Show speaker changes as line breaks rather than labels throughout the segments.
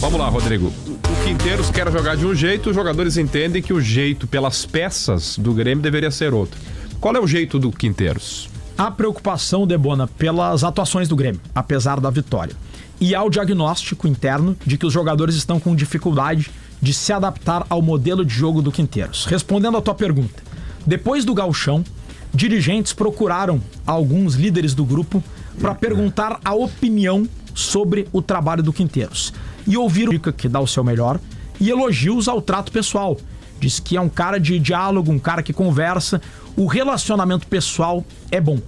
Vamos lá, Rodrigo. O Quinteiros quer jogar de um jeito, os jogadores entendem que o jeito pelas peças do Grêmio deveria ser outro. Qual é o jeito do Quinteiros?
Há preocupação, Debona, pelas atuações do Grêmio, apesar da vitória. E há o diagnóstico interno de que os jogadores estão com dificuldade de se adaptar ao modelo de jogo do Quinteiros. Respondendo à tua pergunta, depois do gauchão, dirigentes procuraram alguns líderes do grupo para perguntar a opinião sobre o trabalho do Quinteiros. E ouviram que dá o seu melhor e elogios ao trato pessoal. Diz que é um cara de diálogo, um cara que conversa. O relacionamento pessoal é bom.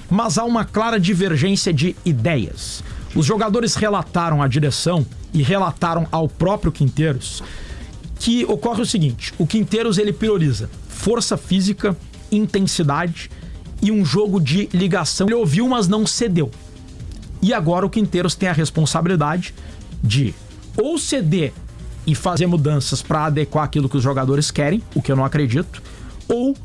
Mas há uma clara divergência de ideias. Os jogadores relataram à direção e relataram ao próprio Quinteiros que ocorre o seguinte: o Quinteiros ele prioriza força física, intensidade e um jogo de ligação. Ele ouviu, mas não cedeu. E agora o Quinteiros tem a responsabilidade de ou ceder e fazer mudanças para adequar aquilo que os jogadores querem, o que eu não acredito, ou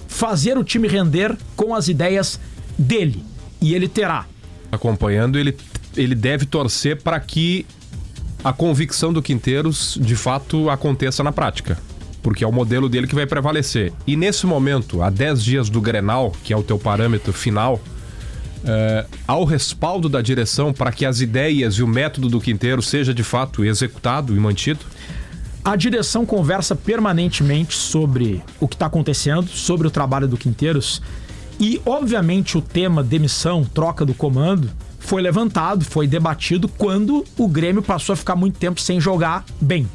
fazer o time render com as ideias dele. E ele terá.
Acompanhando, ele deve torcer para que a convicção do Quinteiros de fato aconteça na prática, porque é o modelo dele que vai prevalecer. E nesse momento, há 10 dias do Grenal, que é o teu parâmetro final, há o respaldo da direção para que as ideias e o método do Quinteiros seja de fato executado e mantido?
A direção conversa permanentemente sobre o que está acontecendo, sobre o trabalho do Quinteiros, e obviamente o tema demissão, troca do comando, foi levantado, foi debatido quando o Grêmio passou a ficar muito tempo sem jogar bem.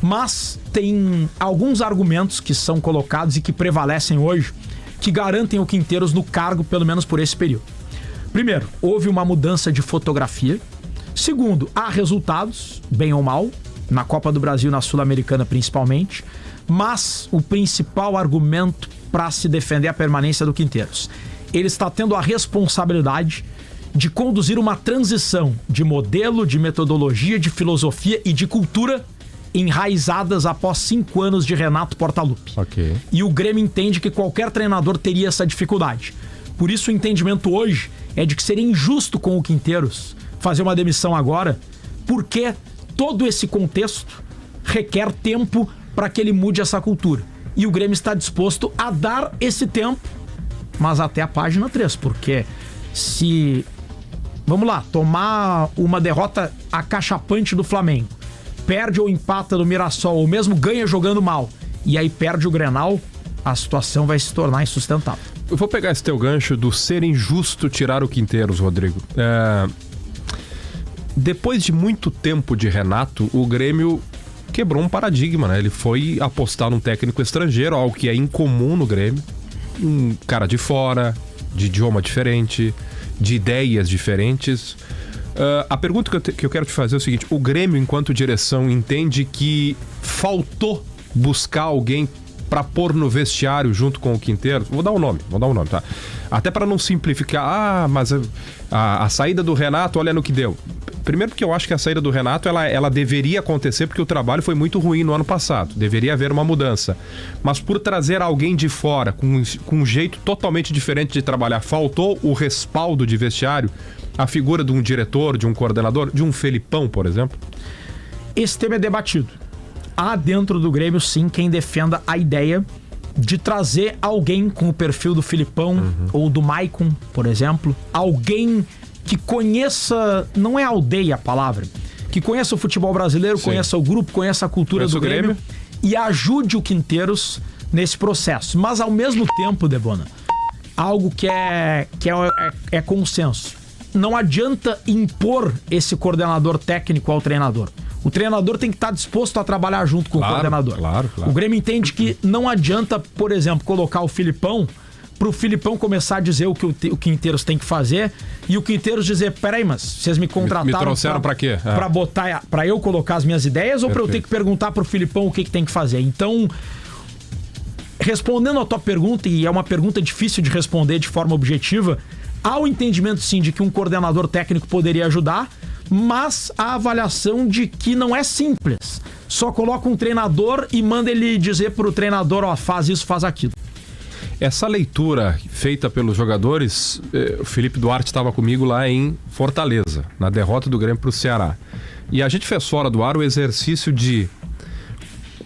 Mas tem alguns argumentos que são colocados e que prevalecem hoje, que garantem o Quinteiros no cargo, pelo menos por esse período. Primeiro, houve uma mudança de fotografia. Segundo, há resultados, bem ou mal, na Copa do Brasil, na Sul-Americana principalmente. Mas o principal argumento para se defender a permanência do Quinteiros: ele está tendo a responsabilidade de conduzir uma transição de modelo, de metodologia, de filosofia e de cultura enraizadas após 5 anos de Renato Portaluppi.
Okay.
E o Grêmio entende que qualquer treinador teria essa dificuldade. Por isso o entendimento hoje é de que seria injusto com o Quinteiros fazer uma demissão agora, porque todo esse contexto requer tempo para que ele mude essa cultura. E o Grêmio está disposto a dar esse tempo, mas até a página 3, porque se, vamos lá, tomar uma derrota acachapante do Flamengo, perde ou empata do Mirassol, ou mesmo ganha jogando mal, e aí perde o Grenal, a situação vai se tornar insustentável.
Eu vou pegar esse teu gancho do ser injusto tirar o Quinteiros, Rodrigo. Depois de muito tempo de Renato, o Grêmio quebrou um paradigma, né? Ele foi apostar num técnico estrangeiro, algo que é incomum no Grêmio. Um cara de fora, de idioma diferente, de ideias diferentes. A pergunta que eu quero te fazer é o seguinte: o Grêmio, enquanto direção, entende que faltou buscar alguém para pôr no vestiário junto com o Quinteiros? Vou dar um nome, tá? Até para não simplificar, mas a saída do Renato, olha no que deu. Primeiro porque eu acho que a saída do Renato, ela deveria acontecer porque o trabalho foi muito ruim no ano passado. Deveria haver uma mudança. Mas por trazer alguém de fora, com um jeito totalmente diferente de trabalhar, faltou o respaldo de vestiário, a figura de um diretor, de um coordenador, de um Felipão, por exemplo?
Esse tema é debatido. Há dentro do Grêmio, sim, quem defenda a ideia de trazer alguém com o perfil do Felipão ou do Maicon, por exemplo. Alguém que conheça, não é aldeia a palavra, que conheça o futebol brasileiro, sim, conheça o grupo, conheça a cultura do Grêmio e ajude o Quinteiros nesse processo. Mas ao mesmo tempo, Debona, algo que é consenso. Não adianta impor esse coordenador técnico ao treinador. O treinador tem que estar disposto a trabalhar junto com o coordenador.
Claro.
O Grêmio entende que não adianta, por exemplo, colocar o Filipão para o Filipão começar a dizer o que o Quinteiros tem que fazer e o Quinteiros dizer: peraí, mas vocês me contrataram...
Me trouxeram para quê?
Para eu colocar as minhas ideias ou para eu ter que perguntar para o Filipão o que tem que fazer? Então, respondendo a tua pergunta, e é uma pergunta difícil de responder de forma objetiva, há o entendimento sim de que um coordenador técnico poderia ajudar, mas a avaliação de que não é simples. Só coloca um treinador e manda ele dizer pro treinador: ó, faz isso, faz aquilo.
Essa leitura feita pelos jogadores, o Felipe Duarte estava comigo lá em Fortaleza, na derrota do Grêmio pro Ceará. E a gente fez fora do ar o exercício de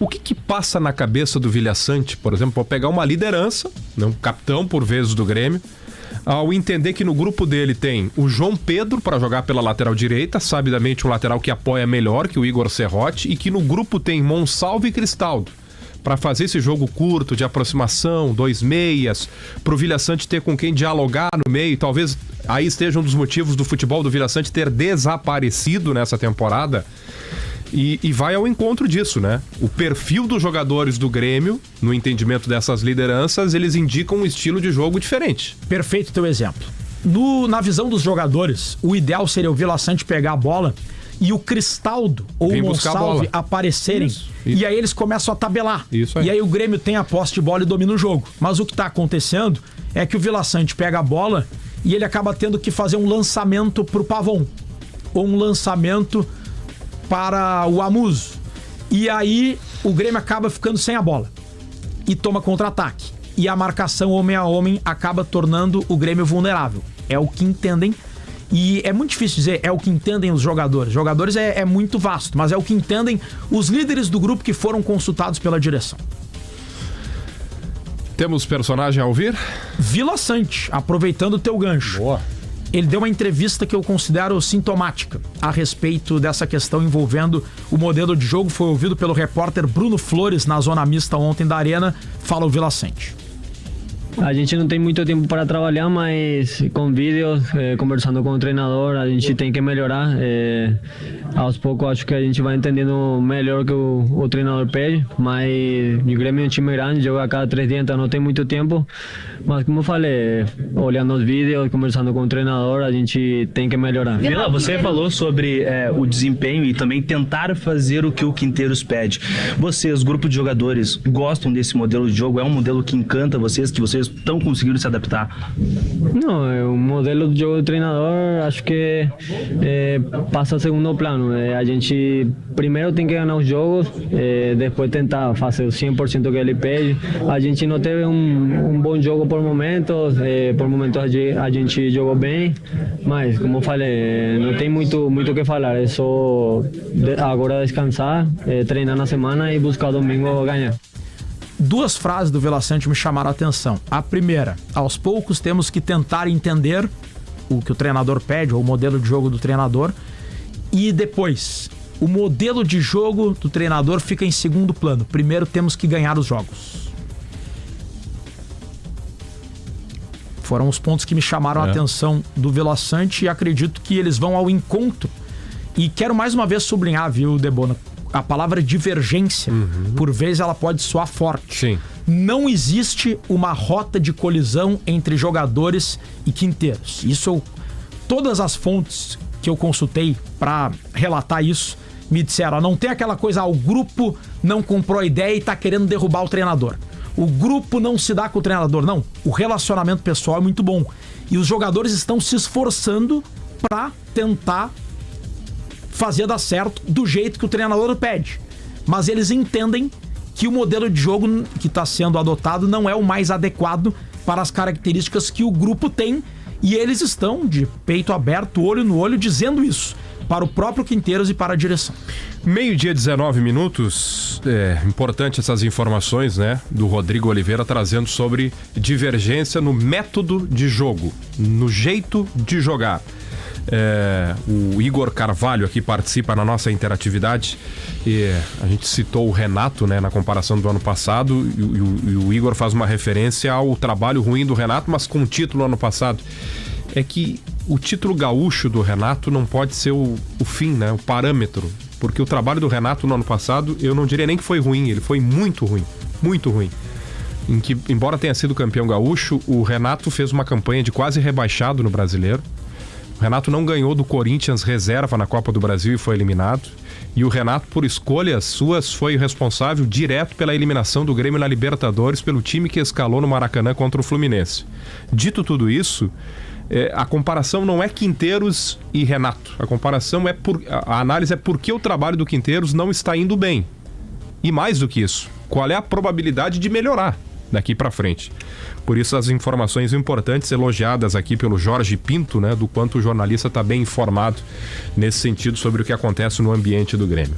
o que passa na cabeça do Vilha Sante, por exemplo, para pegar uma liderança, né, um capitão por vezes do Grêmio, ao entender que no grupo dele tem o João Pedro para jogar pela lateral direita, sabidamente um lateral que apoia melhor que o Igor Serrote, e que no grupo tem Monsalve e Cristaldo para fazer esse jogo curto de aproximação, 2 meias, pro Vilha Sante ter com quem dialogar no meio. Talvez aí esteja um dos motivos do futebol do Vilha Sante ter desaparecido nessa temporada. E vai ao encontro disso, né? O perfil dos jogadores do Grêmio, no entendimento dessas lideranças, eles indicam um estilo de jogo diferente.
Perfeito teu exemplo. Na visão dos jogadores, o ideal seria o Vilha Sante pegar a bola e o Cristaldo ou o Monsalve aparecerem. Isso. E aí eles começam a tabelar.
Isso aí.
E aí o Grêmio tem a posse de bola e domina o jogo. Mas o que está acontecendo é que o Vilha Sante pega a bola e ele acaba tendo que fazer um lançamento pro Pavon. Ou um lançamento para o Amuso. E aí o Grêmio acaba ficando sem a bola e toma contra-ataque. E a marcação homem a homem acaba tornando o Grêmio vulnerável. É o que entendem. E é muito difícil dizer, é o que entendem os jogadores. Jogadores é muito vasto, mas é o que entendem os líderes do grupo que foram consultados pela direção.
Temos personagem a ouvir?
Vilha Sante, aproveitando o teu gancho.
Boa.
Ele deu uma entrevista que eu considero sintomática a respeito dessa questão envolvendo o modelo de jogo. Foi ouvido pelo repórter Bruno Flores na zona mista ontem da Arena. Fala o Vilha Sante.
A gente não tem muito tempo para trabalhar, mas com vídeos, conversando com o treinador, a gente tem que melhorar. Aos poucos acho que a gente vai entendendo melhor o que o treinador pede, mas o Grêmio é um time grande, joga a cada 3 dias, então não tem muito tempo. Mas como eu falei, olhando os vídeos, conversando com o treinador, a gente tem que melhorar.
Vilha, você falou sobre o desempenho e também tentar fazer o que o Quinteiros pede. Vocês, grupo de jogadores, gostam desse modelo de jogo? É um modelo que encanta vocês, que vocês estão conseguindo se adaptar?
Não, o modelo de jogo do treinador acho que passa a segundo plano. A gente primeiro tem que ganhar os jogos, depois tentar fazer o 100% que ele pede. A gente não teve um bom jogo por momentos a gente jogou bem, mas como eu falei, não tem muito o que falar, é só agora descansar, treinar na semana e buscar domingo ganhar.
2 frases do Vilha Sante me chamaram a atenção. A primeira, aos poucos temos que tentar entender o que o treinador pede, ou o modelo de jogo do treinador. E depois, o modelo de jogo do treinador fica em segundo plano. Primeiro temos que ganhar os jogos. Foram os pontos que me chamaram a atenção do Vilha Sante e acredito que eles vão ao encontro. E quero mais uma vez sublinhar, viu, Debona? A palavra divergência, por vezes ela pode soar forte.
Sim.
Não existe uma rota de colisão entre jogadores e Quinteiros. Todas as fontes que eu consultei para relatar isso me disseram, não tem aquela coisa, o grupo não comprou a ideia e tá querendo derrubar o treinador. O grupo não se dá com o treinador, não. O relacionamento pessoal é muito bom. E os jogadores estão se esforçando para tentar fazer dar certo do jeito que o treinador pede. Mas eles entendem que o modelo de jogo que está sendo adotado não é o mais adequado para as características que o grupo tem, e eles estão de peito aberto, olho no olho, dizendo isso para o próprio Quinteiros e para a direção.
12h, 19 minutos. Importante essas informações, né, do Rodrigo Oliveira trazendo sobre divergência no método de jogo, no jeito de jogar. O Igor Carvalho aqui participa na nossa interatividade e a gente citou o Renato, né, na comparação do ano passado, e o Igor faz uma referência ao trabalho ruim do Renato, mas com o título ano passado. É que o título gaúcho do Renato não pode ser o fim, né, o parâmetro, porque o trabalho do Renato no ano passado, eu não diria nem que foi ruim, ele foi muito ruim, em que, embora tenha sido campeão gaúcho, o Renato fez uma campanha de quase rebaixado no Brasileiro. O Renato não ganhou do Corinthians reserva na Copa do Brasil e foi eliminado. E o Renato, por escolhas suas, foi responsável direto pela eliminação do Grêmio na Libertadores pelo time que escalou no Maracanã contra o Fluminense. Dito tudo isso, a comparação não é Quinteiros e Renato. A análise é por que o trabalho do Quinteiros não está indo bem. E mais do que isso, qual é a probabilidade de melhorar? daqui para frente. Por isso as informações importantes elogiadas aqui pelo Jorge Pinto, né, do quanto o jornalista está bem informado nesse sentido sobre o que acontece no ambiente do Grêmio.